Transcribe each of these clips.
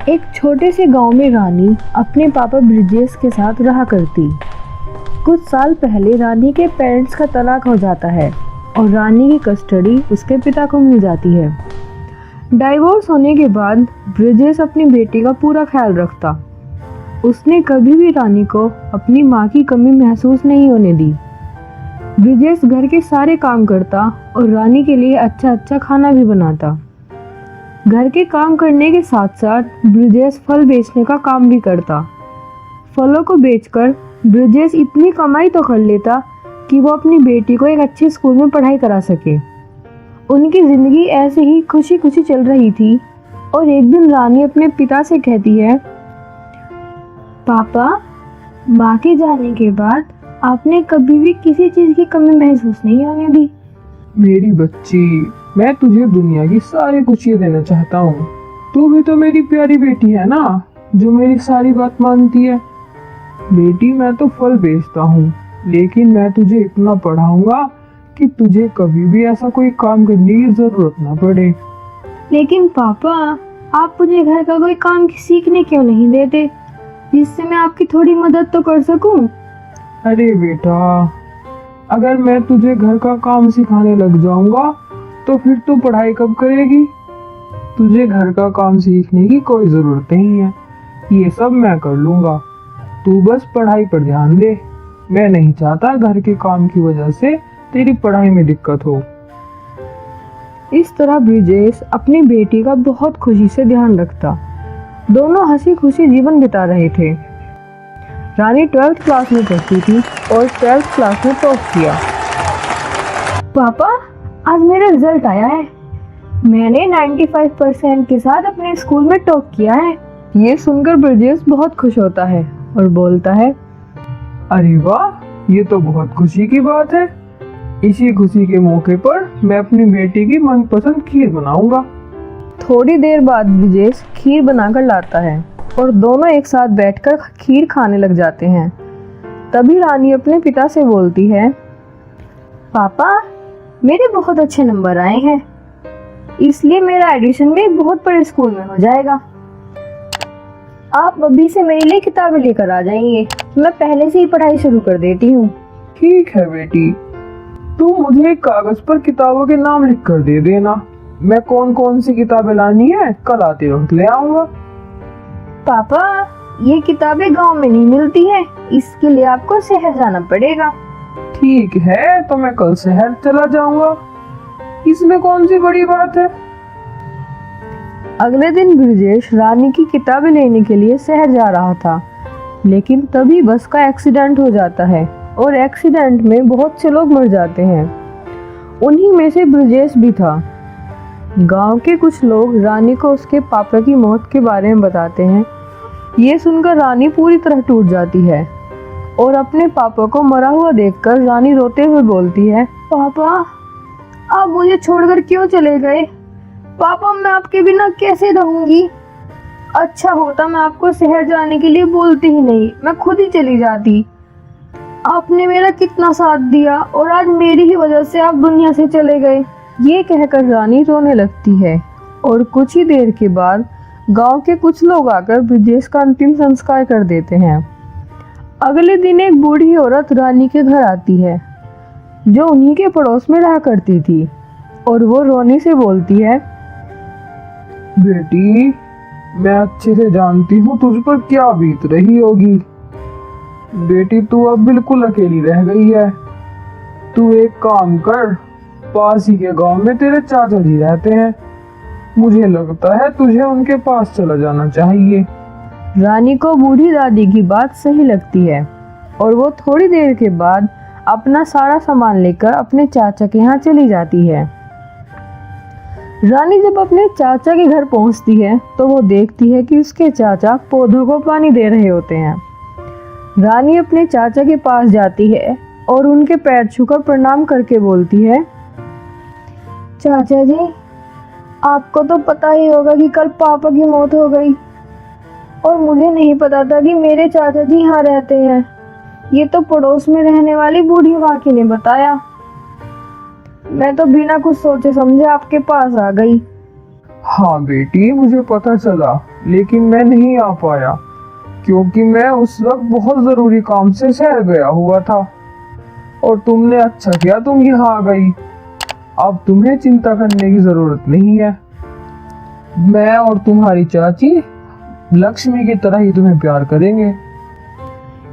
एक छोटे से गांव में रानी अपने पापा ब्रिजेश के साथ रहा करती। कुछ साल पहले रानी के पेरेंट्स का तलाक हो जाता है और रानी की कस्टडी उसके पिता को मिल जाती है। डाइवोर्स होने के बाद ब्रिजेश अपनी बेटी का पूरा ख्याल रखता। उसने कभी भी रानी को अपनी माँ की कमी महसूस नहीं होने दी। ब्रिजेश घर के सारे काम करता और रानी के लिए अच्छा अच्छा खाना भी बनाता। घर के काम करने के साथ साथ ब्रिजेश फल बेचने का काम भी करता। फलों को बेचकर ब्रिजेश इतनी कमाई तो कर लेता कि वो अपनी बेटी को एक अच्छे स्कूल में पढ़ाई करा सके। उनकी जिंदगी ऐसे ही खुशी खुशी चल रही थी और एक दिन रानी अपने पिता से कहती है, पापा, माँ के जाने के बाद आपने कभी भी किसी चीज की कमी महसूस नहीं होने दी। मेरी बच्ची, मैं तुझे दुनिया की सारी खुशियाँ देना चाहता हूँ। तू भी तो मेरी प्यारी बेटी है ना, जो मेरी सारी बात मानती है। बेटी, मैं तो फल बेचता हूँ, लेकिन मैं तुझे इतना पढ़ाऊंगा कि तुझे कभी भी ऐसा कोई काम करने की जरूरत ना पड़े। लेकिन पापा, आप मुझे घर का कोई काम सीखने क्यों नहीं देते, जिससे मैं आपकी थोड़ी मदद तो कर सकूं? अरे बेटा, अगर मैं तुझे घर का काम सिखाने लग जाऊंगा तो फिर तू पढ़ाई कब करेगी? तुझे घर का काम सीखने की कोई जरूरत नहीं है, ये सब मैं कर लूंगा। तू बस पढ़ाई पर ध्यान दे। मैं नहीं चाहता घर के काम की वजह से तेरी पढ़ाई में दिक्कत हो। इस तरह ब्रिजेश अपनी बेटी का बहुत खुशी से ध्यान रखता। दोनों हंसी खुशी जीवन बिता रहे थे। रानी 12th क्लास में पढ़ती थी और 12th क्लास में टॉप किया। पापा, आज मेरा रिजल्ट आया है। मैंने 95% के साथ अपने स्कूल में टॉप किया है। ये सुनकर ब्रिजेश बहुत खुश होता है और बोलता है, अरे वाह, ये तो बहुत खुशी की बात है। इसी खुशी के मौके पर मैं अपनी बेटी की मनपसंद खीर बनाऊंगा। थोड़ी देर बाद ब्रिजेश खीर बनाकर लाता है और दोनों एक साथ बैठकर खीर खाने लग जाते हैं। तभी रानी अपने पिता से बोलती है, पापा, मेरे बहुत अच्छे नंबर आए हैं, इसलिए मेरा एडमिशन भी एक बहुत बड़े स्कूल में हो जाएगा। आप अभी से मेरे लिए किताबें लेकर आ जाएंगे। मैं पहले से ही पढ़ाई शुरू कर देती हूँ। ठीक है बेटी, तू मुझे एक कागज पर किताबों के नाम लिख कर दे देना। मैं कौन कौन सी किताबें लानी है कल आते वक्त ले आऊंगा। पापा, ये किताबें गांव में नहीं मिलती हैं, इसके लिए आपको शहर जाना पड़ेगा। ठीक है, तो मैं कल शहर चला जाऊंगा। इसमें कौन सी बड़ी बात है। अगले दिन ब्रिजेश रानी की किताबें लेने के लिए शहर जा रहा था, लेकिन तभी बस का एक्सीडेंट हो जाता है और एक्सीडेंट में बहुत से लोग मर जाते हैं। उन्हीं में से ब्रिजेश भी था। गांव के कुछ लोग रानी को उसके पापा की मौत के बारे में बताते हैं। ये सुनकर रानी पूरी तरह टूट जाती है और अपने पापा को मरा हुआ देखकर रानी रोते हुए बोलती है, पापा, आप मुझे छोड़कर क्यों चले गए? पापा, मैं आपके बिना कैसे रहूंगी? अच्छा होता मैं आपको शहर जाने के लिए बोलती ही नहीं, मैं खुद ही चली जाती। आपने मेरा कितना साथ दिया और आज मेरी ही वजह से आप दुनिया से चले गए। ये कहकर रानी रोने लगती है और कुछ ही देर के बाद गांव के कुछ लोग आकर ब्रिजेश का अंतिम संस्कार कर देते हैं। अगले दिन एक बूढ़ी औरत रानी के घर आती है, जो उन्हीं के पड़ोस में रहा करती थी, और वो रोनी से बोलती है, बेटी, मैं अच्छे से जानती हूँ तुझ पर क्या बीत रही होगी। बेटी, तू अब बिल्कुल अकेली रह गई है। तू एक काम कर, पास ही के गांव में तेरे चाचा जी रहते हैं। मुझे लगता है तुझे उनके पास चला जाना चाहिए। रानी को बूढ़ी दादी की बात सही लगती है और वो थोड़ी देर के बाद अपना सारा सामान लेकर अपने चाचा के यहाँ चली जाती है। रानी जब अपने चाचा के घर पहुँचती है तो वो देखती है कि उसके चाचा पौधों को पानी दे रहे होते हैं। रानी अपने चाचा के पास जाती है और उनके पैर छूकर प्रणाम करके बोलती है, चाचा जी, आपको तो पता ही होगा कि कल पापा की मौत हो गई और मुझे नहीं पता था कि मेरे चाचा जी यहाँ रहते हैं। ये तो पड़ोस में रहने वाली बूढ़ी काकी ने बताया। मैं तो बिना कुछ सोचे समझे आपके पास आ गई। हाँ बेटी, मुझे पता चला, लेकिन मैं नहीं आ पाया क्योंकि मैं उस वक्त बहुत जरूरी काम से शहर गया हुआ था। और तुमने अच्छा किया तुम यहाँ आ गई। अब तुम्हें चिंता करने की जरूरत नहीं है। मैं और तुम्हारी चाची लक्ष्मी की तरह ही तुम्हें प्यार करेंगे।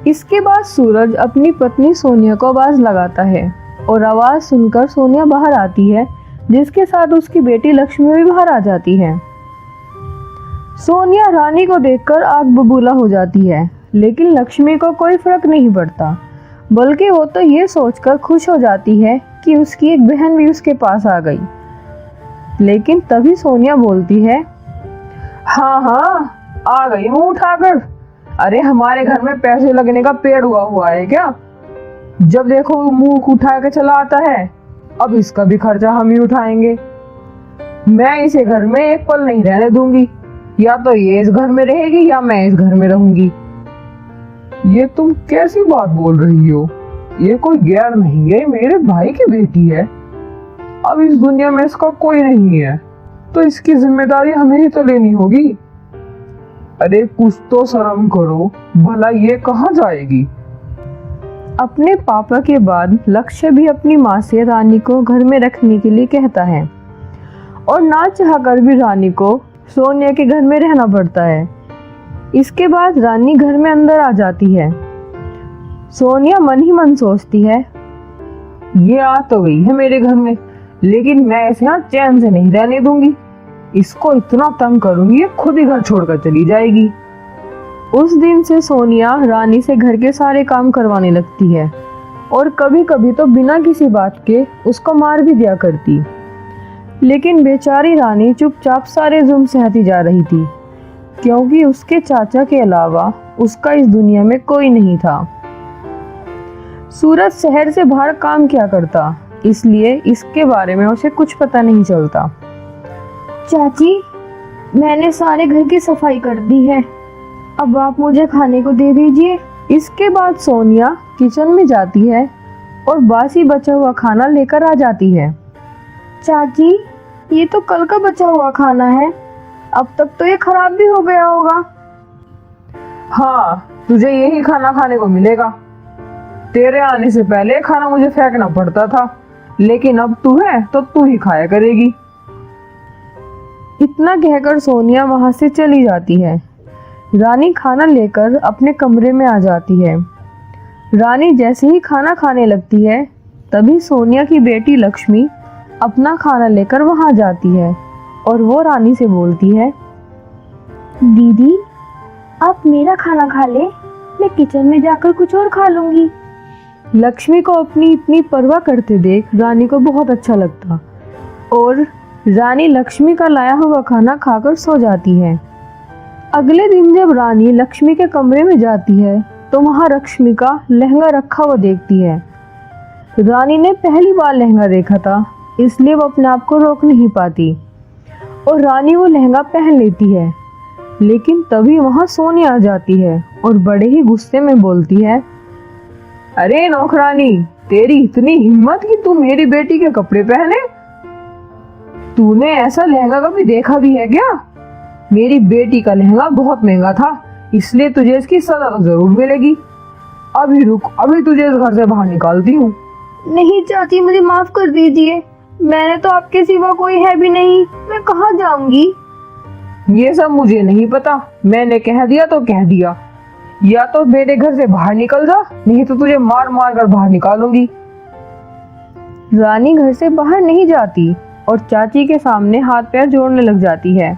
इसके बाद सूरज अपनी पत्नी सोनिया को आवाज लगाता है और आवाज सुनकर सोनिया बाहर आती है, जिसके साथ उसकी बेटी लक्ष्मी भी बाहर आ जाती है। सोनिया रानी को देखकर आग बबूला हो जाती है, लेकिन लक्ष्मी को कोई फर्क नहीं पड़ता, बल्कि वो तो ये सोचकर खुश हो जाती है कि उसकी एक बहन भी उसके पास आ गई। लेकिन तभी सोनिया बोलती है, हाँ हाँ आ गई मुंह उठाकर। अरे हमारे घर में पैसे लगने का पेड़ हुआ है क्या? जब देखो मुंह उठा के चला आता है। अब इसका भी खर्चा हम ही उठाएंगे। मैं इसे घर में एक पल नहीं रहने दूंगी। या तो ये इस घर में रहेगी या मैं इस घर में रहूंगी। ये तुम कैसी बात बोल रही हो? ये कोई गैर नहीं है, मेरे भाई की बेटी है। अब इस दुनिया में इसका कोई नहीं है, तो इसकी जिम्मेदारी हमें ही तो लेनी होगी। अरे कुछ तो शर्म करो, भला ये कहाँ जाएगी? अपने पापा के बाद लक्ष्य भी अपनी माँ से रानी को घर में रखने के लिए कहता है, और ना चाहकर भी रानी को सोनिया के घर में रहना पड़ता है। इसके बाद रानी घर में अंदर आ जाती है। सोनिया मन ही मन सोचती है, ये आ तो गई है मेरे घर में, लेकिन मैं इसे यहाँ चैन से नहीं रहने दूंगी। इसको इतना तंग करूंगी, ये खुद ही घर छोड़कर चली जाएगी। उस दिन से सोनिया रानी से घर के सारे काम करवाने लगती है, और कभी कभी तो बिना किसी बात के उसको मार भी दिया करती। लेकिन बेचारी रानी चुपचाप सारे जुल्म सहती जा रही थी, क्योंकि उसके चाचा के अलावा उसका इस दुनिया में कोई नहीं था। सूरज शहर से बाहर काम किया करता, इसलिए इसके बारे में उसे कुछ पता नहीं चलता। चाची, मैंने सारे घर की सफाई कर दी है, अब आप मुझे खाने को दे दीजिए। इसके बाद सोनिया किचन में जाती है और बासी बचा हुआ खाना लेकर आ जाती है। चाची, ये तो कल का बचा हुआ खाना है, अब तक तो ये खराब भी हो गया होगा। हाँ, तुझे यही खाना खाने को मिलेगा। तेरे आने से पहले खाना मुझे फेंकना पड़ता था, लेकिन अब तू है तो तू ही खाया करेगी। इतना कहकर सोनिया वहां से चली जाती है। रानी खाना लेकर अपने कमरे में आ जाती है। रानी जैसे ही खाना खाने लगती है, तभी सोनिया की बेटी लक्ष्मी अपना खाना लेकर वहां जाती है, और वो रानी से बोलती है, दीदी, आप मेरा खाना खा ले, मैं किचन में जाकर कुछ और खा लूंगी। लक्ष्मी को अपनी इतनी परवाह करते देख रानी को बहुत अच्छा लगता, और रानी लक्ष्मी का लाया हुआ खाना खाकर सो जाती है। अगले दिन जब रानी लक्ष्मी के कमरे में जाती है, तो वहां लक्ष्मी का लहंगा रखा हुआ देखती है। रानी ने पहली बार लहंगा देखा था, इसलिए वो अपने आप को रोक नहीं पाती, और रानी वो लहंगा पहन लेती है। लेकिन तभी वहां सोनिया आ जाती है और बड़े ही गुस्से में बोलती है, अरे नौकरानी, तेरी इतनी हिम्मत कि तू मेरी बेटी के कपड़े पहने? तूने ऐसा लहंगा कभी देखा भी है क्या? मेरी बेटी का लहंगा बहुत महंगा था, इसलिए तुझे इसकी सजा तो जरूर मिलेगी। अभी रुक, अभी तुझे इस घर से बाहर निकालती हूँ। नहीं चाची, मुझे माफ कर दीजिए, मैंने तो आपके सिवा कोई है भी नहीं, मैं कहाँ जाऊंगी? ये सब मुझे नहीं पता, मैंने कह दिया तो कह दिया। या तो मेरे घर से बाहर निकल जा, नहीं तो तुझे मार मार कर बाहर निकालूंगी। रानी घर से बाहर नहीं जाती और चाची के सामने हाथ पैर जोड़ने लग जाती है।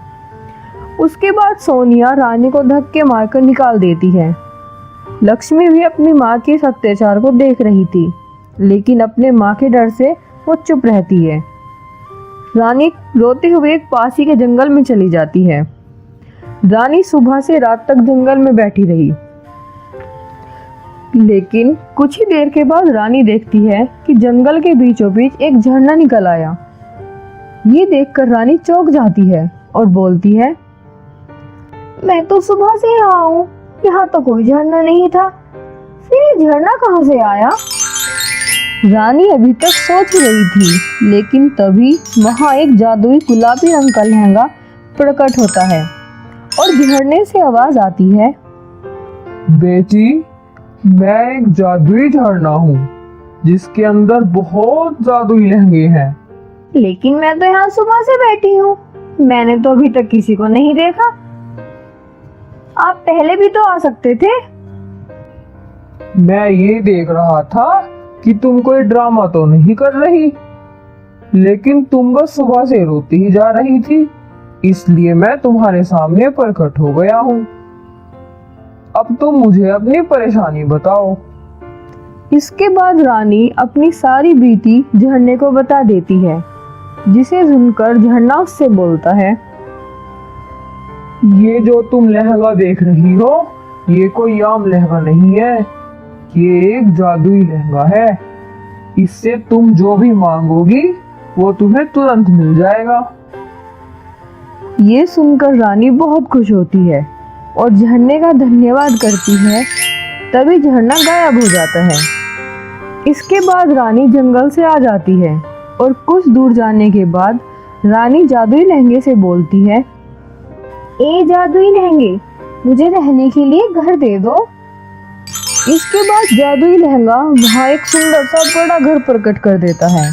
उसके बाद सोनिया रानी को धक्के मारकर निकाल देती है। लक्ष्मी भी अपनी माँ के इस अत्याचार को देख रही थी, लेकिन अपने माँ के डर से वो चुप रहती है। रानी रोते हुए एक पास ही के जंगल में चली जाती है। रानी सुबह से रात तक जंगल में बैठी रही, लेकिन कुछ ही देर के बाद रानी देखती है कि जंगल के बीचों बीच एक झरना निकल आया। ये देखकर रानी चौंक जाती है और बोलती है, मैं तो सुबह से यहाँ हूँ, यहाँ तो कोई झरना नहीं था, फिर ये झरना कहाँ से आया? रानी अभी तक सोच ही रही थी, लेकिन तभी वहां एक जादुई गुलाबी रंग का लहंगा प्रकट होता है और झरने से आवाज आती है, बेटी, मैं एक जादुई झरना हूँ जिसके अंदर बहुत जादुई लहंगे हैं। लेकिन मैं तो यहाँ सुबह से बैठी हूँ, मैंने तो अभी तक किसी को नहीं देखा। आप पहले भी तो आ सकते थे। मैं ये देख रहा था कि तुम कोई ड्रामा तो नहीं कर रही, लेकिन तुम बस सुबह से रोती ही जा रही थी, इसलिए मैं तुम्हारे सामने प्रकट हो गया हूँ। अब तुम मुझे अपनी परेशानी बताओ। इसके बाद रानी अपनी सारी बीती झरने को बता देती है, जिसे सुनकर झरना उससे बोलता है, ये जो तुम लहंगा देख रही हो, ये कोई आम लहंगा नहीं है, ये एक जादुई लहंगा है। इससे तुम जो भी मांगोगी वो तुम्हें तुरंत मिल जाएगा। ये सुनकर रानी बहुत खुश होती है और झरने का धन्यवाद करती है। तभी झरना गायब हो जाता है। इसके बाद रानी जंगल से आ जाती है और कुछ दूर जाने के बाद रानी जादुई लहंगे से बोलती है, ए जादुई लहंगे, मुझे रहने के लिए घर दे दो। इसके बाद जादुई लहंगा वहाँ एक सुंदर सा बड़ा घर प्रकट कर देता है।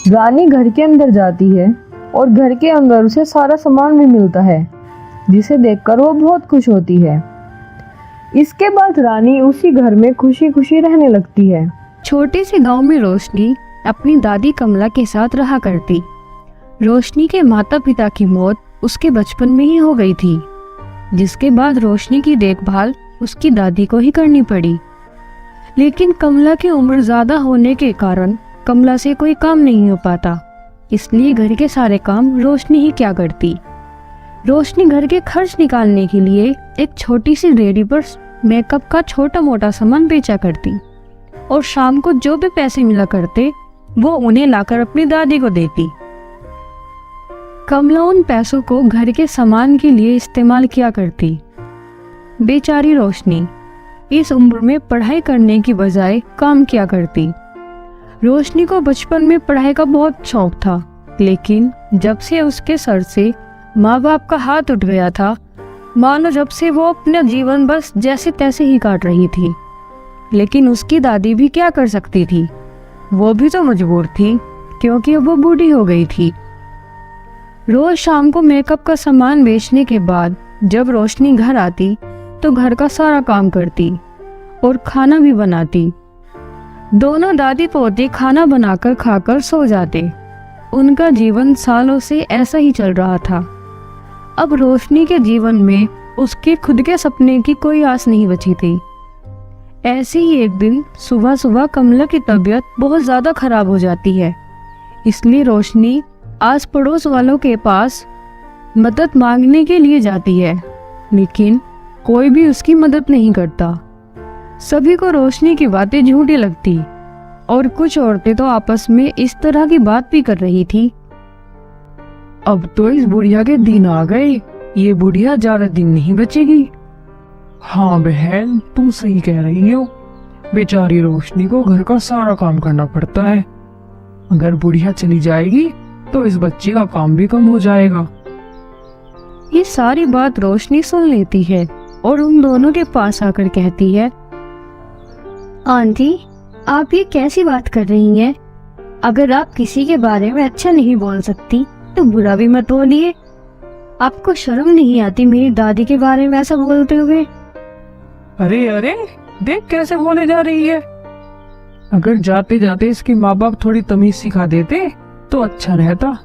रानी घर के अंदर जाती है और घर के अंदर उसे सारा सामान भी मिलता है, जिसे देखकर वो बहुत खुश होती है। इसके बाद रानी उसी घर में खुशी खुशी रहने लगती है। छोटे से गांव में रोशनी अपनी दादी कमला के साथ रहा करती। रोशनी के माता पिता की मौत उसके बचपन में ही हो गई थी, जिसके बाद रोशनी की देखभाल उसकी दादी को ही करनी पड़ी। लेकिन कमला की उम्र ज्यादा होने के कारण कमला से कोई काम नहीं हो पाता, इसलिए घर के सारे काम रोशनी ही क्या करती। रोशनी घर के खर्च निकालने के लिए एक छोटी सी रेहड़ी पर मेकअप का छोटा मोटा सामान बेचा करती और शाम को जो भी पैसे मिला करते वो उन्हें लाकर अपनी दादी को देती। कमला उन पैसों को घर के सामान के लिए इस्तेमाल किया करती। बेचारी रोशनी इस उम्र में पढ़ाई करने की बजाय काम किया करती। रोशनी को बचपन में पढ़ाई का बहुत शौक था, लेकिन जब से उसके सर से माँ बाप का हाथ उठ गया था, मानो जब से वो अपना जीवन बस जैसे तैसे ही काट रही थी। लेकिन उसकी दादी भी क्या कर सकती थी, वो भी तो मजबूर थी, क्योंकि वो बूढ़ी हो गई थी। रोज शाम को मेकअप का सामान बेचने के बाद जब रोशनी घर आती तो घर का सारा काम करती और खाना भी बनाती। दोनों दादी पोते खाना बनाकर खाकर सो जाते। उनका जीवन सालों से ऐसा ही चल रहा था। अब रोशनी के जीवन में उसके खुद के सपने की कोई आस नहीं बची थी। ऐसे ही एक दिन सुबह सुबह कमला की तबीयत बहुत ज्यादा खराब हो जाती है, इसलिए रोशनी आस पड़ोस वालों के पास मदद मांगने के लिए जाती है, लेकिन कोई भी उसकी मदद नहीं करता। सभी को रोशनी की बातें झूठी लगती और कुछ औरतें तो आपस में इस तरह की बात भी कर रही थी, अब तो इस बुढ़िया के दिन आ गए, ये बुढ़िया ज्यादा दिन नहीं बचेगी। हाँ बहन, तुम सही कह रही हो, बेचारी रोशनी को घर का सारा काम करना पड़ता है। अगर बुढ़िया चली जाएगी तो इस बच्चे का काम भी कम हो जाएगा। ये सारी बात रोशनी सुन लेती है और उन दोनों के पास आकर कहती है, आंटी, आप ये कैसी बात कर रही हैं? अगर आप किसी के बारे में अच्छा नहीं बोल सकती तो बुरा भी मत बोलिए। आपको शर्म नहीं आती मेरी दादी के बारे में ऐसा बोलते हुए? अरे अरे, देख कैसे बोले जा रही है। अगर जाते जाते इसके माँ बाप थोड़ी तमीज सिखा देते तो अच्छा रहता।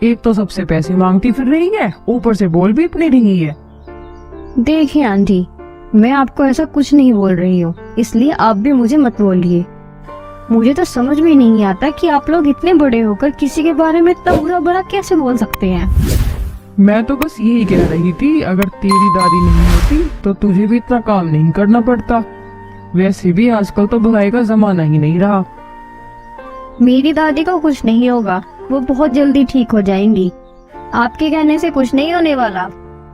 एक तो सबसे पैसे मांगती फिर रही है, ऊपर से बोल भी इतनी रही है। देखिए आंटी, मैं आपको ऐसा कुछ नहीं बोल रही हूँ, इसलिए आप भी मुझे मत बोलिए। मुझे तो समझ में नहीं आता कि आप लोग इतने बड़े होकर किसी के बारे में इतना बुरा भला कैसे बोल सकते हैं। मैं तो बस यही कह रही थी, अगर तेरी दादी नहीं होती तो तुझे भी इतना काम नहीं करना पड़ता। वैसे भी आजकल तो भलाई का जमाना ही नहीं रहा। मेरी दादी को कुछ नहीं होगा, वो बहुत जल्दी ठीक हो जाएंगी। आपके कहने से कुछ नहीं होने वाला।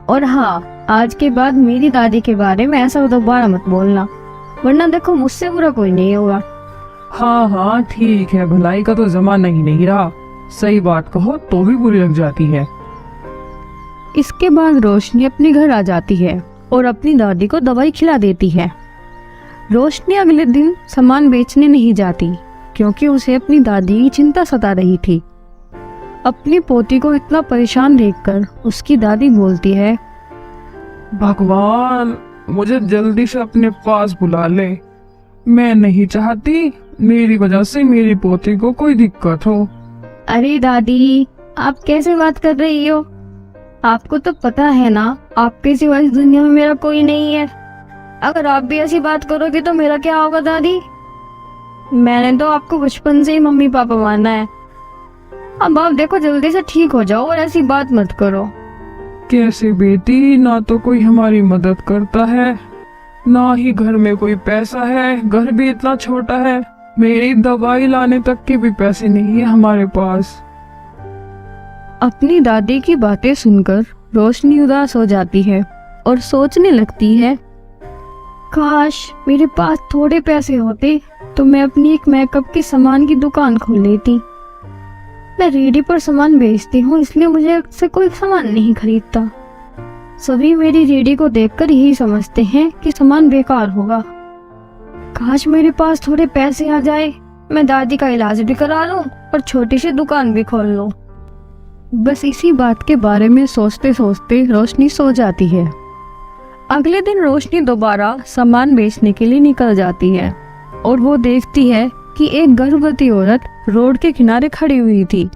और हाँ, आज के बाद मेरी दादी के बारे में ऐसा दोबारा मत बोलना, वरना देखो मुझसे बुरा कोई नहीं होगा। हाँ हाँ ठीक है, भलाई का तो जमाना ही नहीं रहा। सही बात कहो तो भी बुरी लग जाती है। इसके बाद रोशनी अपने घर आ जाती है और अपनी दादी को दवाई खिला देती है। रोशनी अगले दिन सामान बेचने नहीं जाती क्योंकि उसे अपनी दादी की चिंता सता रही थी। अपनी पोती को इतना परेशान देखकर उसकी दादी बोलती है, भगवान मुझे जल्दी से अपने पास बुला ले। मैं नहीं चाहती मेरी वजह से मेरी पोती को कोई दिक्कत हो। अरे दादी, आप कैसे बात कर रही हो? आपको तो पता है ना, आपके सिवा इस दुनिया में मेरा कोई नहीं है। अगर आप भी ऐसी बात करोगे तो मेरा क्या होगा दादी? मैंने तो आपको बचपन से ही मम्मी पापा माना है। अब आप देखो, जल्दी से ठीक हो जाओ और ऐसी बात मत करो। कैसे बेटी, ना तो कोई हमारी मदद करता है, ना ही घर में कोई पैसा है। घर भी इतना छोटा है, मेरी दवाई लाने तक के भी पैसे नहीं है हमारे पास। अपनी दादी की बातें सुनकर रोशनी उदास हो जाती है और सोचने लगती है, काश मेरे पास थोड़े पैसे होते तो मैं अपनी एक मेकअप की सामान की दुकान खोल लेती। मैं रेडी पर सामान बेचती हूँ, इसलिए मुझे से कोई सामान नहीं खरीदता। सभी मेरी रेडी को देखकर यही समझते हैं कि सामान बेकार होगा। काश मेरे पास थोड़े पैसे आ जाए, मैं दादी का इलाज भी करा लूं और छोटी सी दुकान भी खोल लूं। बस इसी बात के बारे में सोचते सोचते रोशनी सो जाती है। अगले दिन रोशनी दोबारा सामान बेचने के लिए निकल जाती है और वो देखती है कि एक गर्भवती औरत रोड के किनारे खड़ी हुई थी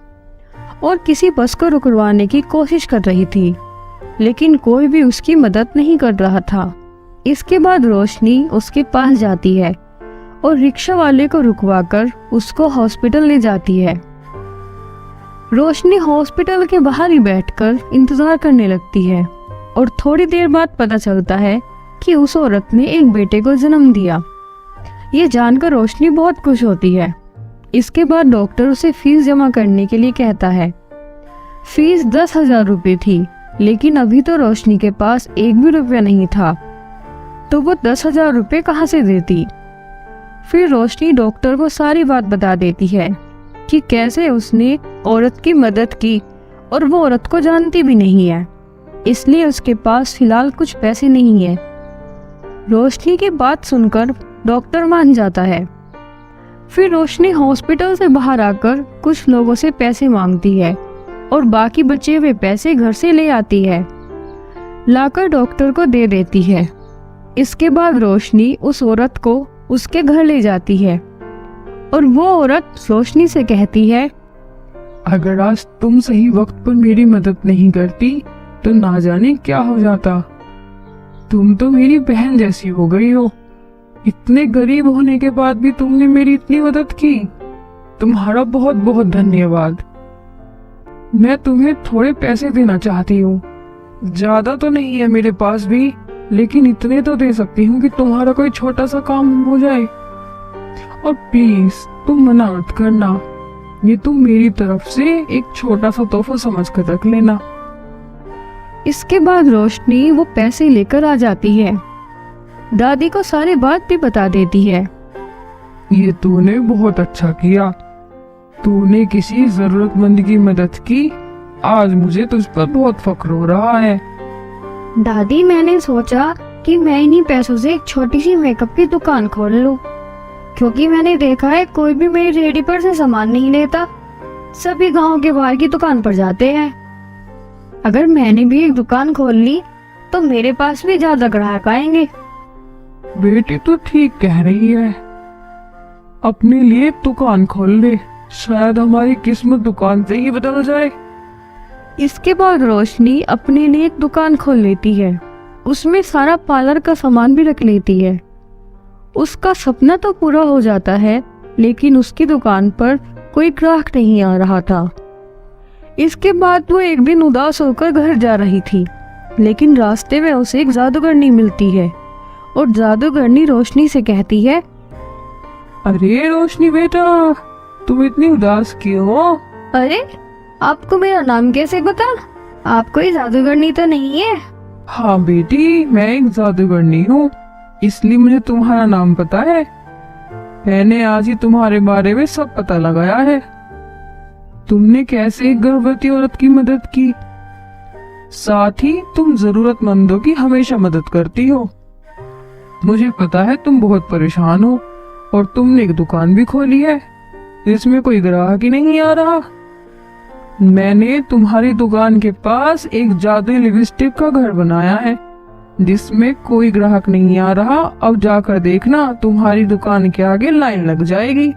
और किसी बस को रुकवाने की कोशिश कर रही थी, लेकिन कोई भी उसकी मदद नहीं कर रहा था। इसके बाद रोशनी उसके पास जाती है और रिक्शा वाले को रुकवाकर उसको हॉस्पिटल ले जाती है। रोशनी हॉस्पिटल के बाहर ही बैठकर इंतजार करने लगती है और थोड़ी देर बाद पता चलता है कि उस औरत ने एक बेटे को जन्म दिया। ये जानकर रोशनी बहुत खुश होती है। इसके बाद डॉक्टर उसे फीस जमा करने के लिए कहता है। फीस 10,000 रुपये थी, लेकिन अभी तो रोशनी के पास एक भी रुपया नहीं था, तो वो 10,000 रुपये कहाँ से देती। फिर रोशनी डॉक्टर को सारी बात बता देती है कि कैसे उसने औरत की मदद की और वो औरत को जानती भी नहीं है, इसलिए उसके पास फिलहाल कुछ पैसे नहीं है। रोशनी की बात सुनकर डॉक्टर मान जाता है। फिर रोशनी हॉस्पिटल से बाहर आकर कुछ लोगों से पैसे मांगती है और बाकी बचे हुए पैसे घर से ले आती है, लाकर डॉक्टर को दे देती है। इसके बाद रोशनी उस औरत को उसके घर ले जाती है और वो औरत रोशनी से कहती है, अगर आज तुम सही वक्त पर मेरी मदद नहीं करती तो ना जाने क्या हो जाता। तुम तो मेरी बहन जैसी हो गई हो। इतने गरीब होने के बाद भी तुमने मेरी इतनी मदद की। तुम्हारा बहुत बहुत धन्यवाद। मैं तुम्हें थोड़े पैसे देना चाहती हूँ। ज्यादा तो नहीं है मेरे पास भी, लेकिन इतने तो दे सकती हूँ कि तुम्हारा कोई छोटा सा काम हो जाए। और प्लीज तुम मना मत करना, ये तुम मेरी तरफ से एक छोटा सा तोहफा समझ कर रख लेना। इसके बाद रोशनी वो पैसे लेकर आ जाती है। दादी को सारी बात भी बता देती है। ये तूने बहुत अच्छा किया, तूने किसी जरूरतमंद की मदद की। आज मुझे तुझ पर बहुत फक्र हो रहा है। दादी, मैंने सोचा कि मैं इन्हीं पैसों से एक छोटी सी मेकअप की दुकान खोल लूं, क्योंकि मैंने देखा है कोई भी मेरी रेडी पर से सामान नहीं लेता, सभी गांव के बाहर की दुकान पर जाते हैं। अगर मैंने भी एक दुकान खोल ली तो मेरे पास भी ज्यादा ग्राहक आएंगे। बेटी तो ठीक कह रही है, अपने लिए एक दुकान खोल ले, शायद हमारी किस्मत दुकान से ही बदल जाए। इसके बाद रोशनी अपने लिए एक दुकान खोल लेती है, उसमें सारा पार्लर का सामान भी रख लेती है। उसका सपना तो पूरा हो जाता है, लेकिन उसकी दुकान पर कोई ग्राहक नहीं आ रहा था। इसके बाद वो एक दिन उदास होकर घर जा रही थी, लेकिन रास्ते में उसे एक जादूगरनी मिलती है और जादूगरनी रोशनी से कहती है, अरे रोशनी बेटा, तुम इतनी उदास क्यों हो? अरे, आपको मेरा नाम कैसे पता? आप कोई जादूगरनी तो नहीं है? हाँ बेटी, मैं एक जादूगरनी हूँ, इसलिए मुझे तुम्हारा नाम पता है। मैंने आज ही तुम्हारे बारे में सब पता लगाया है। तुमने कैसे एक गर्भवती औरत की मदद की, साथ ही तुम जरूरतमंदों की हमेशा मदद करती हो। मुझे पता है तुम बहुत परेशान हो और तुमने एक दुकान भी खोली है जिसमें कोई ग्राहक ही नहीं आ रहा। मैंने तुम्हारी दुकान के पास एक जादुई लिपस्टिक का घर बनाया है जिसमें कोई ग्राहक नहीं आ रहा। अब जाकर देखना, तुम्हारी दुकान के आगे लाइन लग जाएगी।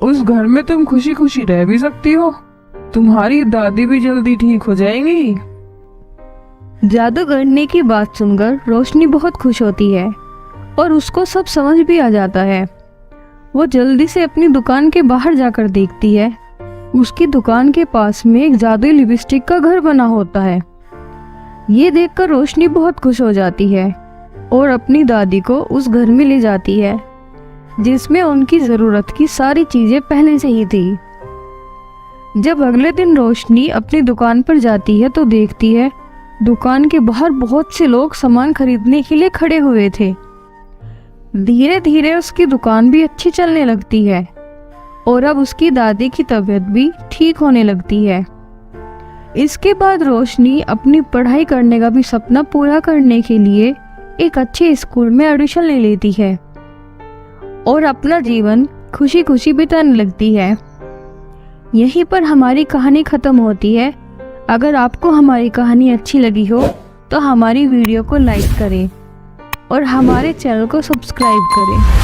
उस घर में तुम खुशी खुशी रह भी सकती हो। तुम्हारी दादी भी जल्दी ठीक हो जाएंगी। जादूगरनी की बात सुनकर रोशनी बहुत खुश होती है और उसको सब समझ भी आ जाता है। वो जल्दी से अपनी दुकान के बाहर जाकर देखती है। उसकी दुकान के पास में एक जादुई लिपस्टिक का घर बना होता है। ये देखकर रोशनी बहुत खुश हो जाती है और अपनी दादी को उस घर में ले जाती है जिसमें उनकी ज़रूरत की सारी चीज़ें पहले से ही थी। जब अगले दिन रोशनी अपनी दुकान पर जाती है तो देखती है दुकान के बाहर बहुत से लोग सामान खरीदने के लिए खड़े हुए थे। धीरे धीरे उसकी दुकान भी अच्छी चलने लगती है और अब उसकी दादी की तबीयत भी ठीक होने लगती है। इसके बाद रोशनी अपनी पढ़ाई करने का भी सपना पूरा करने के लिए एक अच्छे स्कूल में एडमिशन ले लेती है और अपना जीवन खुशी खुशी बिताने लगती है। यहीं पर हमारी कहानी खत्म होती है। अगर आपको हमारी कहानी अच्छी लगी हो तो हमारी वीडियो को लाइक करें और हमारे चैनल को सब्सक्राइब करें।